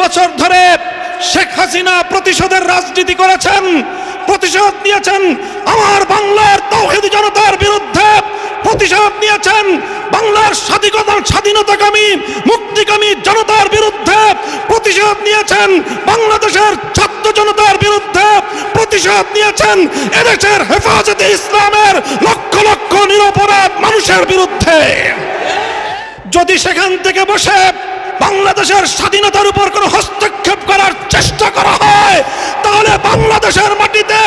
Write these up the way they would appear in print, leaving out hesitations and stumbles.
বছর ধরে শেখ হাসিনা প্রতিশোধের রাজনীতি করেছেন, প্রতিশোধ নিয়েছেন আমার বাংলার তাওহীদি জনতার বিরুদ্ধে, প্রতিশোধ নিয়েছেন বাংলার স্বাধীনতাকামী মুক্তিকামী জনতার বিরুদ্ধে, প্রতিশোধ নিয়েছেন বাংলাদেশের ছাত্র জনতার বিরুদ্ধে, প্রতিশোধ নিয়েছেন এদেশের হেফাজতে ইসলামের লক্ষ লক্ষ নিরপরাধ মানুষের বিরুদ্ধে। যদি সেখান থেকে বসে বাংলাদেশের স্বাধীনতার উপর কোনো হস্তক্ষেপ করার চেষ্টা করা হয়, তাহলে বাংলাদেশের মাটিতে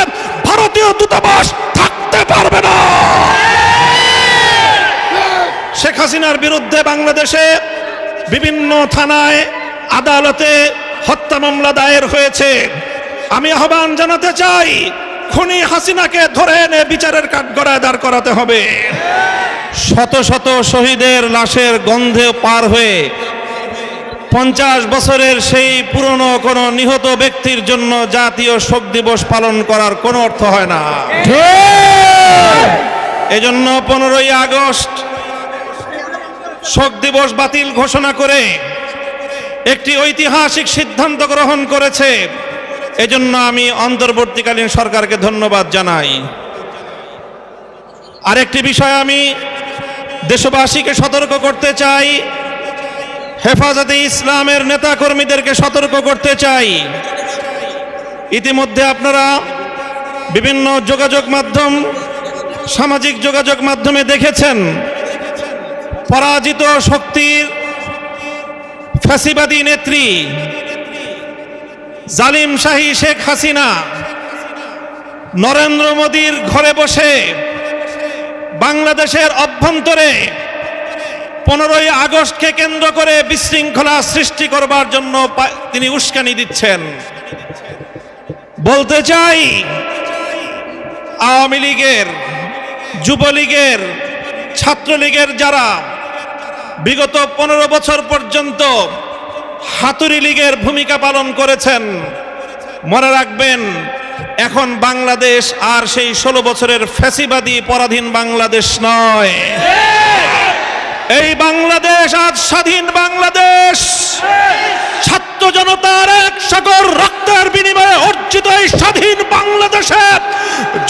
ভারতীয় দূতাবাস থাকতে পারবে না। শেখ হাসিনার বিরুদ্ধে বাংলাদেশে বিভিন্ন থানায় আদালতে হত্যা মামলা দায়ের হয়েছে। আমি আহ্বান জানাতে চাই, খুনি হাসিনাকে ধরে এনে বিচারের কাঠগড়ায় দাঁড় করাতে হবে। শত শত শহীদের লাশের গন্ধে পার হয়ে 50 বছরের সেই পুরনো কোন নিহত ব্যক্তির জন্য জাতীয় শোক দিবস পালন করার কোনো অর্থ হয় না। এজন্য 15ই আগস্ট শোক দিবস বাতিল ঘোষণা করে একটি ঐতিহাসিক সিদ্ধান্ত গ্রহণ করেছে। এজন্য আমি অন্তর্বর্তীকালীন সরকারকে ধন্যবাদ জানাই। আরেকটি বিষয় আমি দেশবাসীকে সতর্ক করতে চাই, হেফাজতে ইসলামের নেতা কর্মীদেরকে সতর্ক করতে চাই। ইতিমধ্যে আপনারা বিভিন্ন যোগাযোগ মাধ্যম, সামাজিক যোগাযোগ মাধ্যমে দেখেছেন পরাজিত শক্তির ফ্যাসিবাদী নেত্রী জালিম শাহী শেখ হাসিনা নরেন্দ্র মোদীর ঘরে বসে বাংলাদেশের অভ্যন্তরে 15ই আগস্টকে কেন্দ্র করে বিশৃঙ্খলা সৃষ্টি করবার জন্য তিনি উস্কানি দিচ্ছেন। বলতে চাই, আওয়ামী লীগের, যুবলীগের, ছাত্রলীগের যারা বিগত 15 বছর পর্যন্ত হাতুড়ি লীগের ভূমিকা পালন করেছেন, মনে রাখবেন এখন বাংলাদেশ আর সেই 16 বছরের ফ্যাসিবাদী পরাধীন বাংলাদেশ নয়। এই বাংলাদেশ আজ স্বাধীন বাংলাদেশ। ছাত্র জনতার এক সাগর রক্তের বিনিময়ে অর্জিত এই স্বাধীন বাংলাদেশে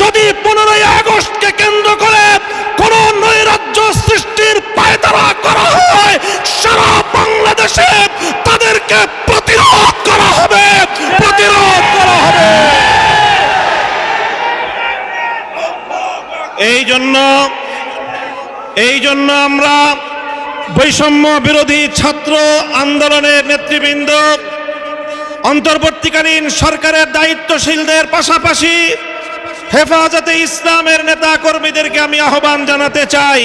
যদি 15ই আগস্টকে কেন্দ্র করে কোন নৈরাজ্য সৃষ্টির পায়তারা করা হয়, সারা বাংলাদেশে তাদেরকে প্রতিরোধ করা হবে, প্রতিরোধ করা হবে। এই জন্য আমরা বৈষম্য বিরোধী ছাত্র আন্দোলনের নেতৃবৃন্দ, অন্তর্বর্তীকালীন সরকারের দায়িত্বশীলদের পাশাপাশি হেফাজতে ইসলামের নেতা কর্মীদেরকে আমি আহ্বান জানাতে চাই,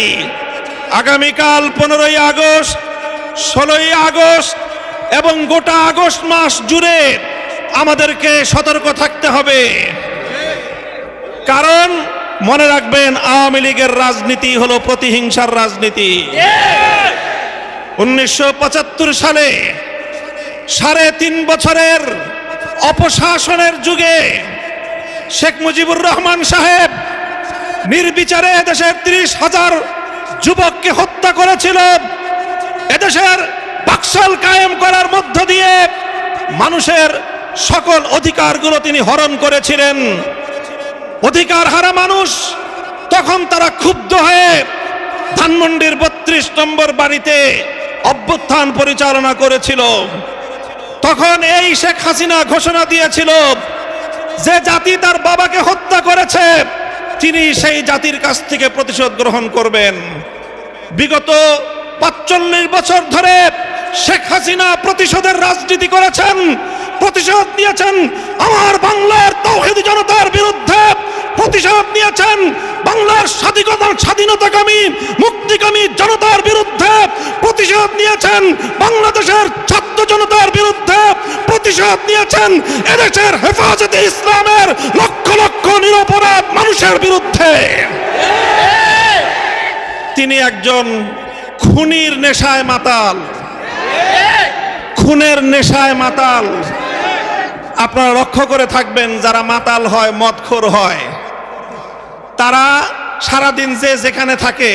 আগামীকাল 15ই আগস্ট, 16ই আগস্ট এবং গোটা আগস্ট মাস জুড়ে আমাদেরকে সতর্ক থাকতে হবে। কারণ মনে রাখবেন, আওয়ামী লীগের রাজনীতি হলো প্রতিহিংসার রাজনীতি। 1975 সালে 3.5 বছরের অপশাসনের যুগে শেখ মুজিবুর রহমান সাহেব নির্বিচারে এদেশের 30,000 যুবককে হত্যা করেছিল। এদেশের বাকশাল কায়েম করার মধ্য দিয়ে মানুষের সকল অধিকারগুলো তিনি হরণ করেছিলেন। অধিকার হারা মানুষ তখন তারা ক্ষুব্ধ হয়ে ধানমন্ডির 32 নম্বর বাড়িতে অভ্যুত্থান পরিচালনা করেছিল। তখন এই শেখ হাসিনা ঘোষণা দিয়েছিল যে জাতি তার বাবাকে হত্যা করেছে তিনি সেই জাতির কাছ থেকে প্রতিশোধ গ্রহণ করবেন। বিগত 45 বছর ধরে শেখ হাসিনা প্রতিশোধের রাজনীতি করেছেন, প্রতিশোধ নিয়েছেন আমার বাংলার তাওহীদি জনতার বিরুদ্ধে, প্রতিশোধ নিয়েছেন বাংলার স্বাধীনতাকামী মুক্তিকামী জনতার বিরুদ্ধে, প্রতিশোধ নিয়েছেন বাংলাদেশের ছাত্র জনতার বিরুদ্ধে, প্রতিশোধ নিয়েছেন এদেশের হেফাজতে ইসলামের লক্ষ লক্ষ নিরপরাধ মানুষের বিরুদ্ধে। তিনি একজন খুনির নেশায় মাতাল, খুনের নেশায় মাতাল। আপনারা লক্ষ্য করে থাকবেন, যারা মাতাল হয়, মদখোর হয়, তারা সারাদিন যে যেখানে থাকে,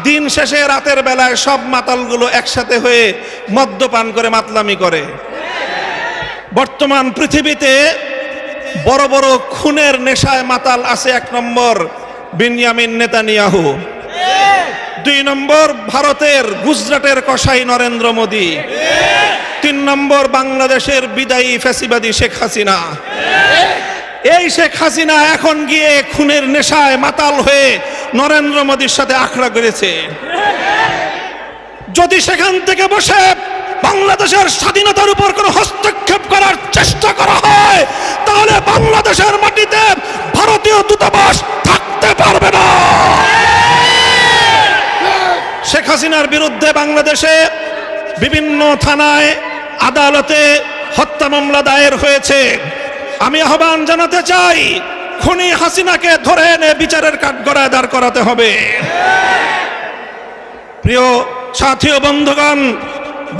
দিন শেষে রাতের বেলায় সব মাতালগুলো একসাথে হয়ে মদ্যপান করে মাতলামি করে। বর্তমান পৃথিবীতে বড় বড় খুনের নেশায় মাতাল আছে। 1 নম্বর বিনয়ামিন নেতানিয়াহু, 2 নম্বর ভারতের গুজরাটের কসাই নরেন্দ্র মোদী, 3 নম্বর বাংলাদেশের বিদায়ী ফ্যাসিবাদী শেখ হাসিনা। এই শেখ হাসিনা এখন গিয়ে খুনের নেশায় মাতাল হয়ে নরেন্দ্র মোদীর সাথে আখড়া করেছে। যদি সেখান থেকে বসে বাংলাদেশের স্বাধীনতার উপর কোনো হস্তক্ষেপ করার চেষ্টা করা হয়, তাহলে বাংলাদেশের মাটিতে ভারতীয় দূতাবাস থাকতে পারবে না। শেখ হাসিনার বিরুদ্ধে বাংলাদেশে বিভিন্ন থানায় আদালতে হত্যা মামলা দায়ের হয়েছে। আমি আহ্বান জানাতে চাই, খুনি হাসিনাকে ধরে এনে বিচারের কাঠগড়ায় দাঁড় করাতে হবে। প্রিয় সাথী ও বন্ধুগণ,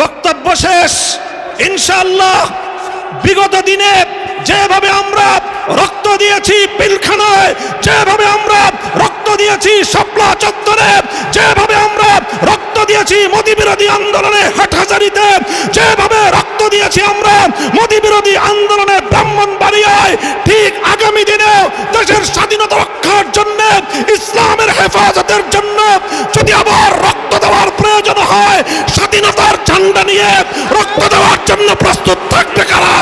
বক্তব্য শেষ। ইনশাআল্লাহ বিগত দিনে যেভাবে আমরা রক্ত দিয়েছি পিলখানায়, যেভাবে আমরা রক্ত দিয়েছি শাপলা চত্বরে, যেভাবে আমরা রক্ত দিয়েছি মোদী বিরোধী আন্দোলনে হাটহাজারীতে, যেভাবে রক্ত দিয়েছি আমরা মোদী বিরোধী আন্দোলনে ব্রাহ্মণবাড়িয়ায়, ঠিক আগামী দিনে দেশের স্বাধীনতা রক্ষার জন্য, ইসলামের হেফাজতের জন্য যদি আবার রক্ত দেওয়ার প্রয়োজন হয়, স্বাধীনতার ঝান্ডা নিয়ে রক্ত দেওয়ার জন্য প্রস্তুত থাকবে কারা?